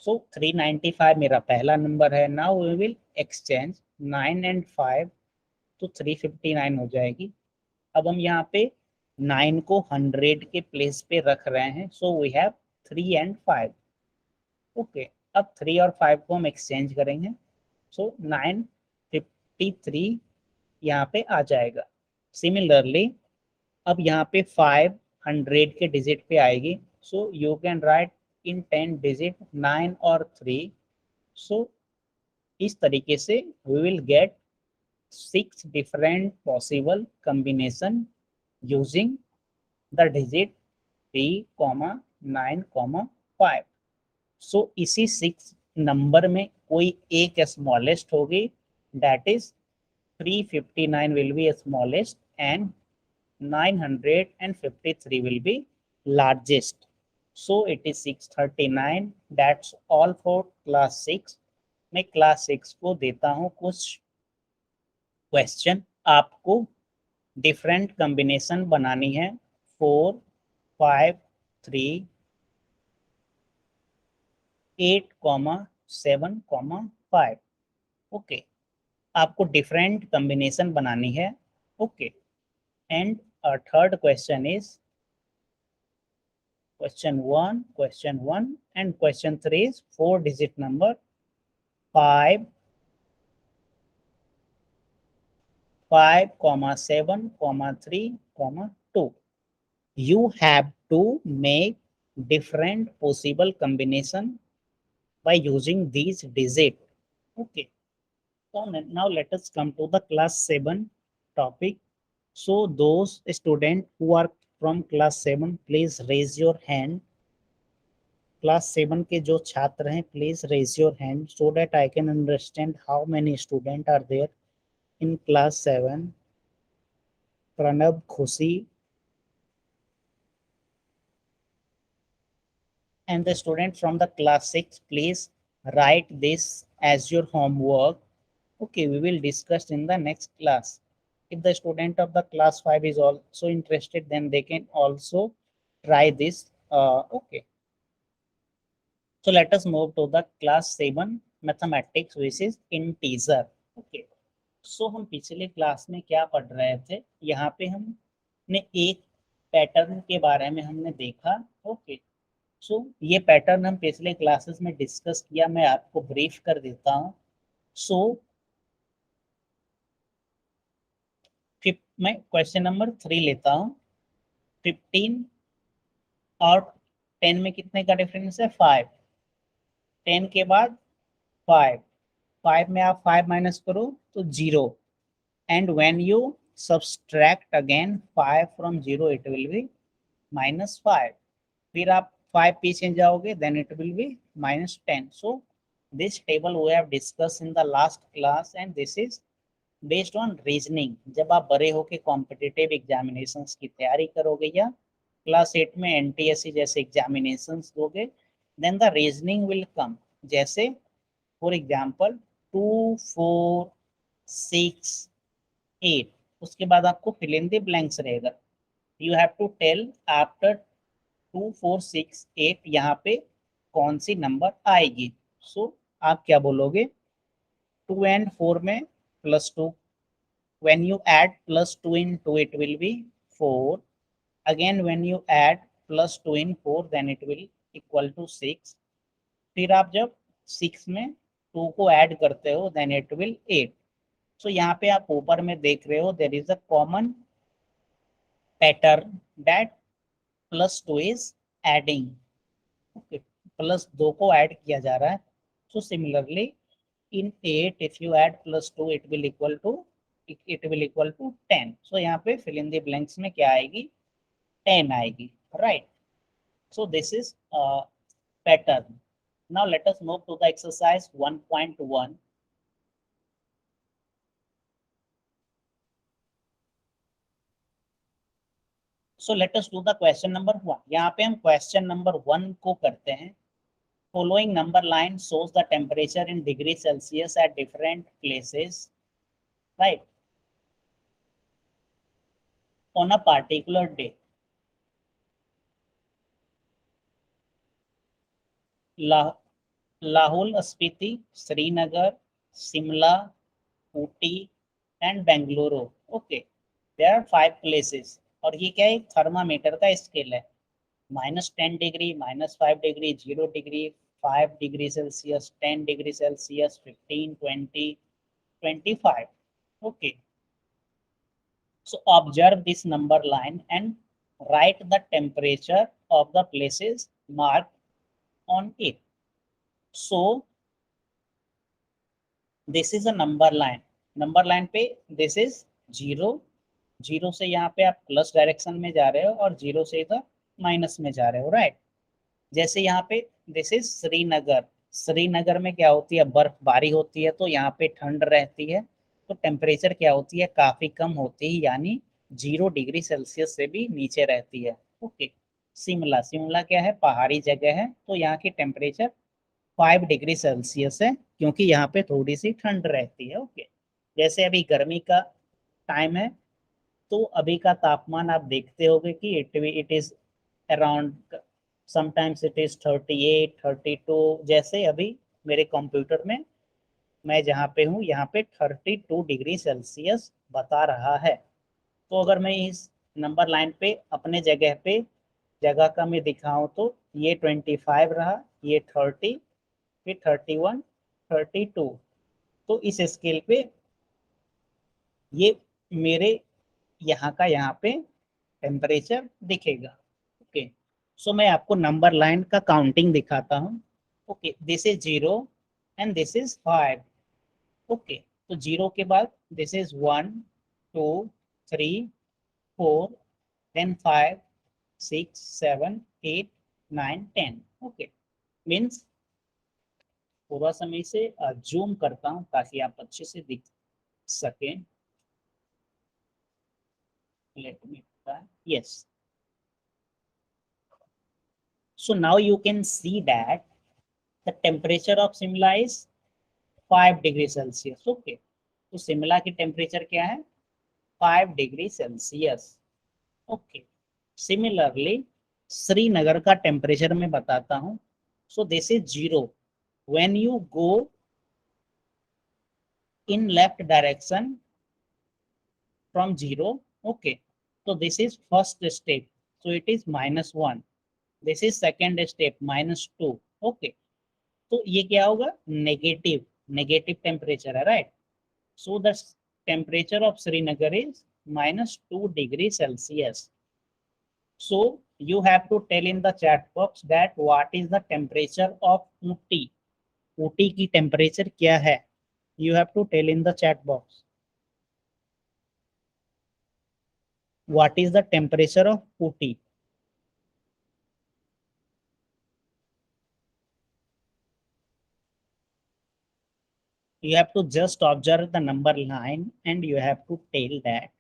सो 395 मेरा पहला नंबर है. Now we will exchange 9 and 5, तो 359 हो जाएगी. अब हम यहाँ पे 9 को 100 के प्लेस पे रख रहे हैं, so we have 3 and 5. Okay, अब 3 और 5 को हम एक्सचेंज करेंगे, सो 953 यहाँ पे आ जाएगा. सिमिलरली अब यहाँ पे 500 के डिजिट पे आएगी, so you can write in 10 digit 9 और 3. सो इस तरीके से we will get 6 different possible combination using the digit 3, 9, 5. So इसी 6 नंबर में कोई एक स्मॉलेस्ट होगी, that is 359 will be smallest and 953 will be largest. So it is 6:39. That's all for class 6. मैं क्लास 6 को देता हूँ कुछ क्वेश्चन, आपको डिफरेंट कॉम्बिनेशन बनानी है 4, 5, 3, 8, 7, 5. ओके, आपको डिफरेंट कॉम्बिनेशन बनानी है. Okay, and third question is question 1 and question 3 is 4-digit number 5, 7, 3, 2. You have to make different possible combination by using these digits. Okay. So now let us come to the class 7 topic. So those students who are from class 7, please raise your hand. Class 7 के जो छात्र हैं, please raise your hand so that I can understand how many student are there in class 7. Pranab, Khushi, and the student from the class 6, please write this as your homework. Okay, we will discuss in the next class. If the student of the class 5 is also interested, then they can also try this. Okay. So let us move to the class 7 mathematics, which is integer. Okay. So हम पिछले class में क्या पढ़ रहे थे, यहाँ पे हमने एक पैटर्न के बारे में हमने देखा. ओके. सो ये पैटर्न हम पिछले क्लासेस में डिस्कस किया, मैं आपको ब्रीफ कर देता हूँ. सो मैं क्वेश्चन नंबर 3 लेता हूँ. 15 और 10 में कितने का डिफरेंस है? 5. 10 के बाद 5. 5 में आप 5 माइनस करो तो 0. And when you subtract again 5 from 0, it will be -5. फिर आप 5 पीछे जाओगे, then it will be -10. So this table we have discussed in the last class, and this is based on reasoning. जब आप बड़े होके कॉम्पिटिटिव एग्जामिनेशंस की तैयारी करोगे या क्लास 8 में NTSC जैसे एग्जामिनेशंस दोगे, then the reasoning will come. जैसे फॉर एग्जाम्पल 2, 4, 6, 8. उसके बाद आपको फिल इन द ब्लैंक्स रहेगा. You have to tell after 2, 4, 6, 8 यहाँ पे कौन सी नंबर आएगी. सो आप क्या बोलोगे? 2 and 4 में +2. when you add +2 in 2, it will be 4. again when you add +2 in 4, then it will equal to 6. फिर आप जब 6 में 2 को ऐड करते हो, then it will 8. सो यहाँ पे आप ऊपर में देख रहे हो, there is a common pattern that +2 is adding. Okay, +2 को ऐड किया जा रहा है. So similarly in 8, if you add +2, it will equal to 10. So यहाँ पे फिल इन द ब्लैंक्स में क्या आएगी? 10 आएगी. Right. So this is pattern. Now let us move to the exercise 1.1. So let us do the question number 1. यहाँ पे हम question number 1 को करते हैं. Following number line shows the temperature in degree Celsius at different places, right, on a particular day. Lahaul Spiti, Srinagar, Shimla, Ooty and Bengaluru. Okay, there are 5 places. और ये क्या है? थर्मामीटर का स्केल है. -10 degree, -5 degree, 0 degree, 5 degree Celsius, 10 degree Celsius, 15, 20, 25. Okay. So observe this number line and write the temperature of the places marked on it. So this is a number line. Number line पे this is 0. 0 से यहाँ पे आप plus direction में जा रहे हो और 0 से इधर माइनस में जा रहे हो. राइट. जैसे यहाँ पे दिस इज श्रीनगर. श्रीनगर में क्या होती है? बर्फबारी होती है, तो यहाँ पे ठंड रहती है, तो टेम्परेचर क्या होती है? काफी कम होती है, यानी 0 डिग्री सेल्सियस से भी नीचे रहती है. ओके. शिमला, शिमला क्या है, पहाड़ी जगह है, तो यहाँ की टेम्परेचर 5 डिग्री सेल्सियस है, क्योंकि यहाँ पे थोड़ी सी ठंड रहती है। ओके, जैसे अभी गर्मी का टाइम है, तो अभी का तापमान आप देखते होंगे कि it is around, sometimes it is 38 32, जैसे अभी मेरे कंप्यूटर में मैं जहाँ पे हूँ यहाँ पे 32 डिग्री सेल्सियस बता रहा है। तो अगर मैं इस नंबर लाइन पे अपने जगह पे जगह का मैं दिखाऊं तो ये 25 रहा, ये 30, फिर 31, 32। तो इस स्केल पे ये मेरे यहाँ का यहाँ पे टेम्परेचर दिखेगा। ओके, सो मैं आपको नंबर लाइन का काउंटिंग दिखाता हूँ। Okay, this is 0 and this is 5। Okay, तो 0 के बाद this is 1 2 3 4, then 5 6 7 8 9 10। Okay, means थोड़ा सा मैं इसे जूम करता हूँ ताकि आप अच्छे से दिख सकें। Let me try, yes. So now you can see that the temperature of Shimla is 5 degree Celsius. Okay, तो शिमला की टेम्परेचर क्या है, 5 degree Celsius. Okay, similarly Srinagar का टेम्परेचर मैं बताता हूँ। So this is 0 when you go in left direction from 0। Okay, तो this is first step, so it is -1। This is second step, -2। Okay, तो ये क्या होगा, नेगेटिव, नेगेटिव टेम्परेचर है, right. So the temperature of Srinagar is -2 degree Celsius. So you have to tell in the chat box that what is the temperature of Ooty. Ooty की temperature क्या है, you have to tell in the chat box what is the temperature of Ooty. You have to just observe the number line and you have to tell that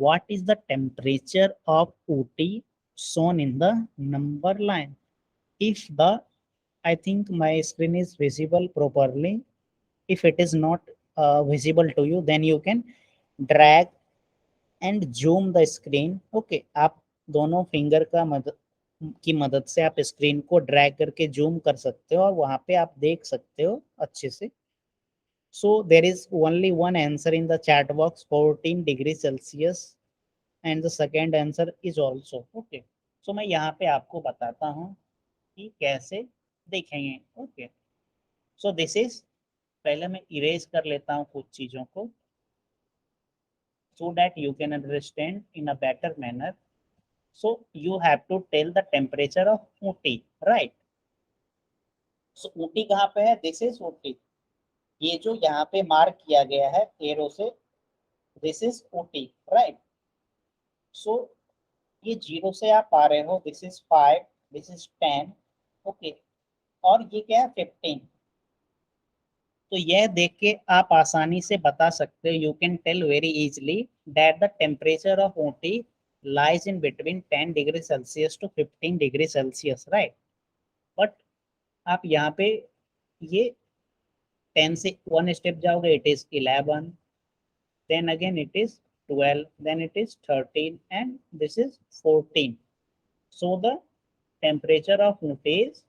what is the temperature of Ooty shown in the number line. If the, I think my screen is visible properly. If it is not visible to you, then you can drag and zoom the screen. Okay, आप दोनों finger का मदद से आप screen को drag करके zoom कर सकते हो और वहां पे आप देख सकते हो अच्छे से। So there is only one answer in the chat box, 14 degree Celsius, and the second answer is also. Okay, so मैं यहाँ पे आपको बताता हूँ कि कैसे देखेंगे। ओके, सो दिस इज, पहले मैं इरेज कर लेता हूँ कुछ चीजों को so that you can understand in a better manner. So you have to tell the temperature of Ooty, right? So Ooty कहाँ पे है, this is Ooty। ये जो यहाँ पे मार्क किया गया है एरो से, this is Ooty, right? So ये 0 से आप आ रहे हो, this is 5, this is 10, okay, और ये क्या है 15। तो यह देख के आप आसानी से बता सकते हो, you can tell very easily that the temperature of Ooty lies in between 10 degree Celsius to 15 degree Celsius, right. But आप यहाँ पे ये 10 से वन स्टेप जाओगे, it is 11, then again it is 12, then it is 13, and this is 14। So the temperature of Ooty is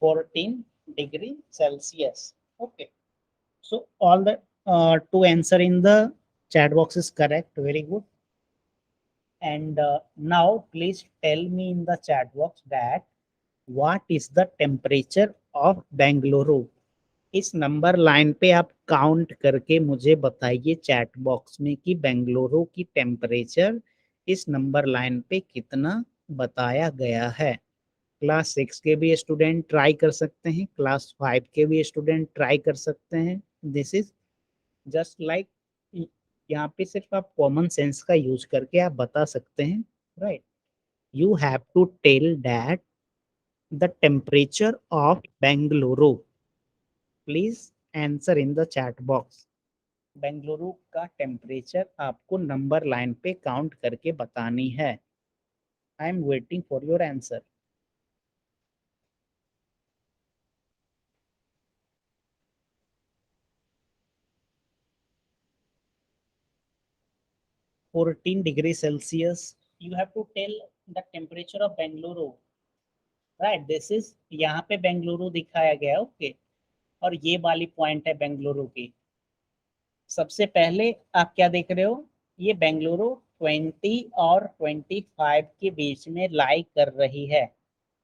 14 degree Celsius। Okay, so all the two answer in the chat box is correct, very good। And now please tell me in the chat box that what is the temperature of Bengaluru। इस number line पे आप count करके मुझे बताइए chat box में कि बेंगलुरु की temperature इस नंबर लाइन पे कितना बताया गया है। क्लास 6 के भी स्टूडेंट ट्राई कर सकते हैं, क्लास 5 के भी स्टूडेंट ट्राई कर सकते हैं। दिस इज जस्ट लाइक, यहाँ पे सिर्फ आप कॉमन सेंस का यूज करके आप बता सकते हैं, right. You have to tell that the temperature of Bengaluru, please answer in the chat box. Bengaluru का टेम्परेचर आपको नंबर लाइन पे काउंट करके बतानी है। आई am waiting for your answer. 14 degree Celsius. You have to tell the temperature of Bengaluru. Right, this is, यहाँ पे बेंगलुरु दिखाया गया, ओके। और ये वाली पॉइंट है बेंगलुरु की। सबसे पहले आप क्या देख रहे हो, ये बेंगलुरु 20 और 25 के बीच में लाई कर रही है।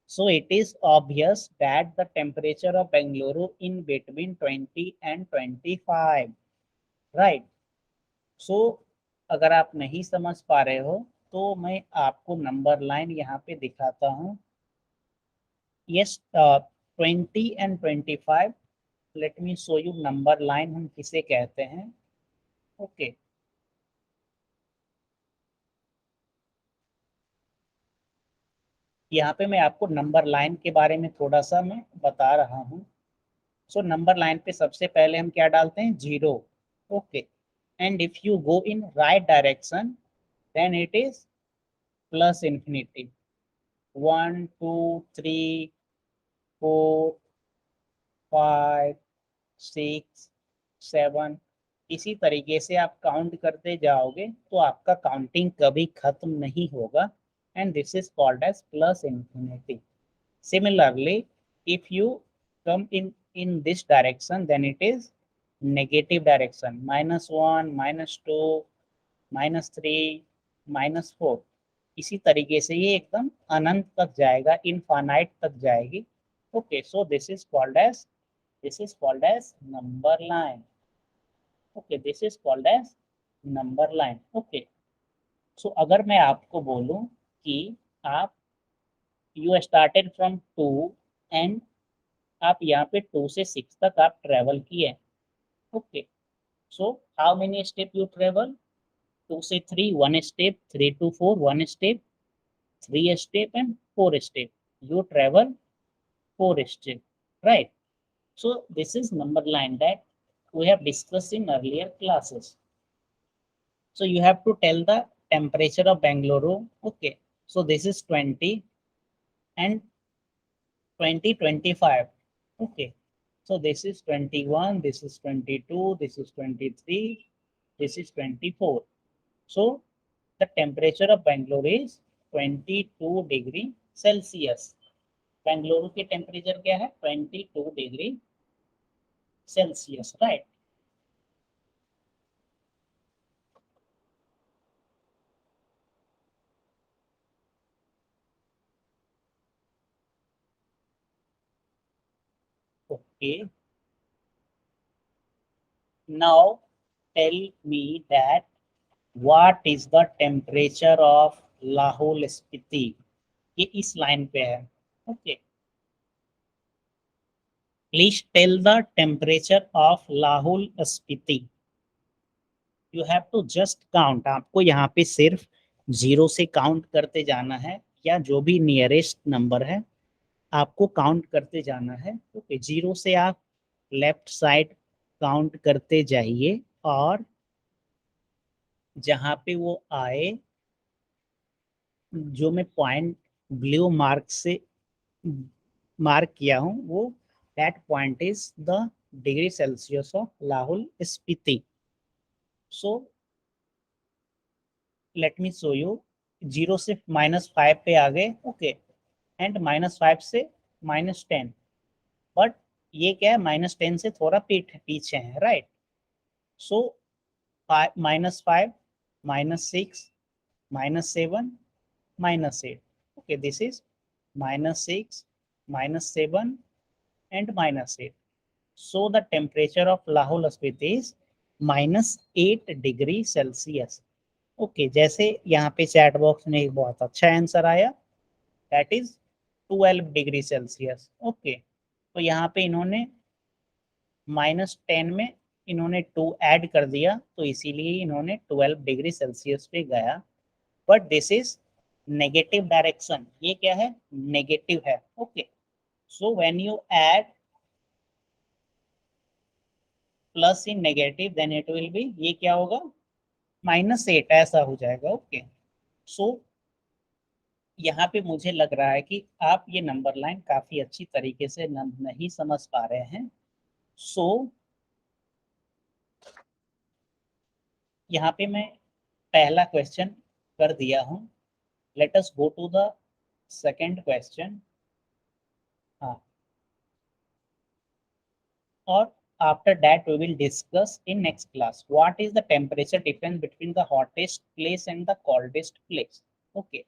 So it is obvious that the temperature of Bengaluru in between 20 and 25, right. So अगर आप नहीं समझ पा रहे हो तो मैं आपको नंबर लाइन यहाँ पे दिखाता हूँ। yes 20 and 25, let me show you number line हम किसे कहते हैं, ओके। यहाँ पे मैं आपको नंबर लाइन के बारे में थोड़ा सा मैं बता रहा हूँ। सो नंबर लाइन पे सबसे पहले हम क्या डालते हैं, 0, okay. And if you go in right direction then it is plus infinity, 1 2 3 4 5 6 7। इसी तरीके से आप काउंट करते जाओगे तो आपका काउंटिंग कभी खत्म नहीं होगा, and this is called as plus infinity. Similarly if you come in this direction then it is negative direction, -1 -2 -3 -4। इसी तरीके से ये एकदम अनंत तक जाएगा, इनफाइनाइट तक जाएगी, okay. So this is called as number line, okay, this is called as number line, okay। so अगर मैं आपको बोलूं कि आप you started from 2 and आप यहाँ पे 2 से 6 तक आप ट्रेवल किए, okay. so how many step you travel, 2 से 3 1 step, 3 to 4 1 step, 3 step and 4 step, you travel 4 step, right। so this is number line that we have discussed in earlier classes. So you have to tell the temperature of Bengaluru, okay। so this is 20 and 25, okay। so this is 21, this is 22, this is 23, this is 24। so the temperature of Bangalore is 22 degree Celsius। Bengaluru की temperature क्या है, 22 degree Celsius, right. Okay, now tell me that what is the temperature of Lahaul Spiti, ये इस line पे है, okay. Please tell the temperature of Lahaul Spiti. You have to just count, आपको यहाँ पे सिर्फ 0 से काउंट करते जाना है, या जो भी नियरेस्ट नंबर है आपको काउंट करते जाना है, ओके। 0 से आप लेफ्ट साइड काउंट करते जाइए, और जहाँ पे वो आए, जो मैं पॉइंट ब्लू मार्क से मार्क किया हूँ, वो that point is the degree Celsius of Lahaul Spiti. So let me show you, 0 से -5 पे आ गए, ओके। एंड -5 से -10, बट ये क्या है, -10 से थोड़ा पीछे है, right. So -5 -6 -7 -8, okay, this is -6 -7 and -8। so the temperature of Lahaul Spiti is -8 degree Celsius, okay. जैसे यहाँ पे चैट बॉक्स में एक बहुत अच्छा आंसर आया, that is 12 degree Celsius, okay. तो यहाँ पे इन्होंने -10 में इन्होंने 2 ऐड कर दिया, तो इसीलिए इन्होंने 12 डिग्री सेल्सियस पे गया, but this is negative direction, ये क्या है, नेगेटिव है, okay. So when you add plus in negative then it will be, ये क्या होगा, -8, ऐसा हो जाएगा, ओके। सो यहाँ पे मुझे लग रहा है कि आप ये नंबर लाइन काफी अच्छी तरीके से नहीं समझ पा रहे हैं। सो यहाँ पे मैं पहला क्वेश्चन कर दिया हूं. Let us go to the second question. हाँ, और after that we will discuss in next class what is the temperature difference between the hottest place and the coldest place. Okay,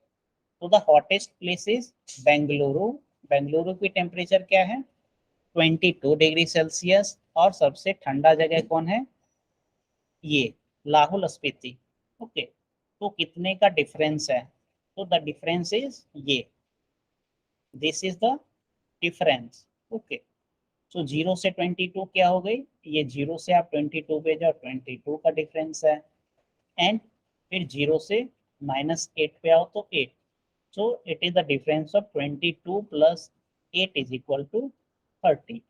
so the hottest place is Bengaluru. Bengaluru की temperature क्या है? 22 degree Celsius. और सबसे ठंडा जगह कौन है? ये लाहौल स्पीति. ओके, तो कितने का डिफरेंस है? तो द डिफरेंस इज ये, this is the difference. Okay, so 0 से 22 क्या हो गई? ये 0 से आप 22 पे जाओ, 22 का डिफरेंस है. एंड फिर 0 से -8 पे आओ तो 8. So it is the difference of 22 plus 8 is equal to 30.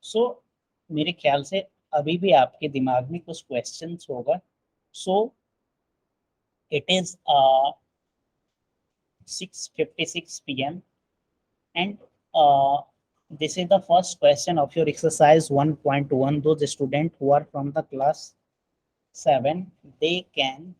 So मेरे ख्याल से अभी भी आपके दिमाग में कुछ क्वेश्चंस होगा. सो it is 6:56 p.m. and this is the first question of your exercise 1.1. Those students who are from the class 7, they can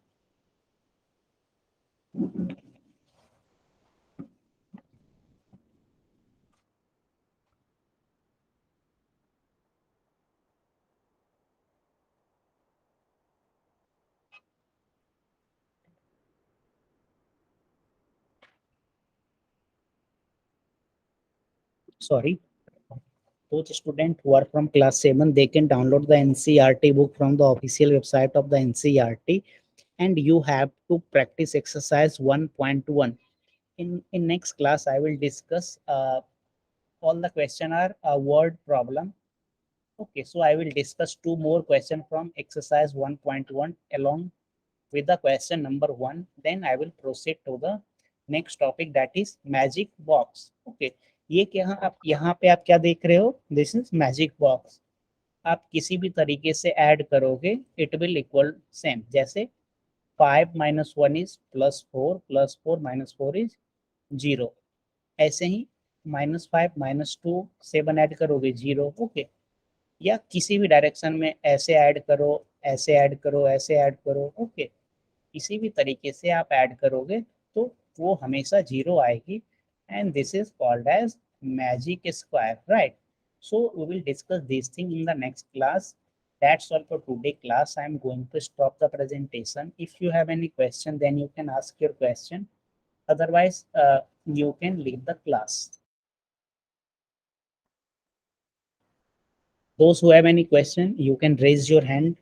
sorry, those students who are from class 7, they can download the NCERT book from the official website of the NCERT, and you have to practice exercise 1.1. In next class I will discuss all the question are a word problem. Okay, so I will discuss two more questions from exercise 1.1 along with the question number 1. Then I will proceed to the next topic, that is magic box. Okay, ये क्या, आप यहाँ पे आप क्या देख रहे हो? This is magic box. आप किसी भी तरीके से ऐड करोगे इट विल इक्वल सेम. जैसे 5 - 1 इज +4, +4 - 4 इज 0. ऐसे ही -5 -2 7 ऐड करोगे 0. ओके, या किसी भी डायरेक्शन में ऐसे ऐड करो, ऐसे ऐड करो, ऐसे ऐड करो. ओके, किसी भी तरीके से आप ऐड करोगे तो वो हमेशा 0 आएगी. And this is called as magic square, right? So we will discuss this thing in the next class. That's all for today class. I am going to stop the presentation. If you have any question, then you can ask your question. Otherwise, you can leave the class. Those who have any question, you can raise your hand.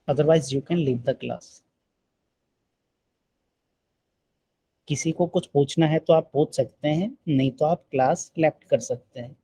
Otherwise, you can leave the class. किसी को कुछ पूछना है तो आप पूछ सकते हैं, नहीं तो आप क्लास लेफ्ट कर सकते हैं.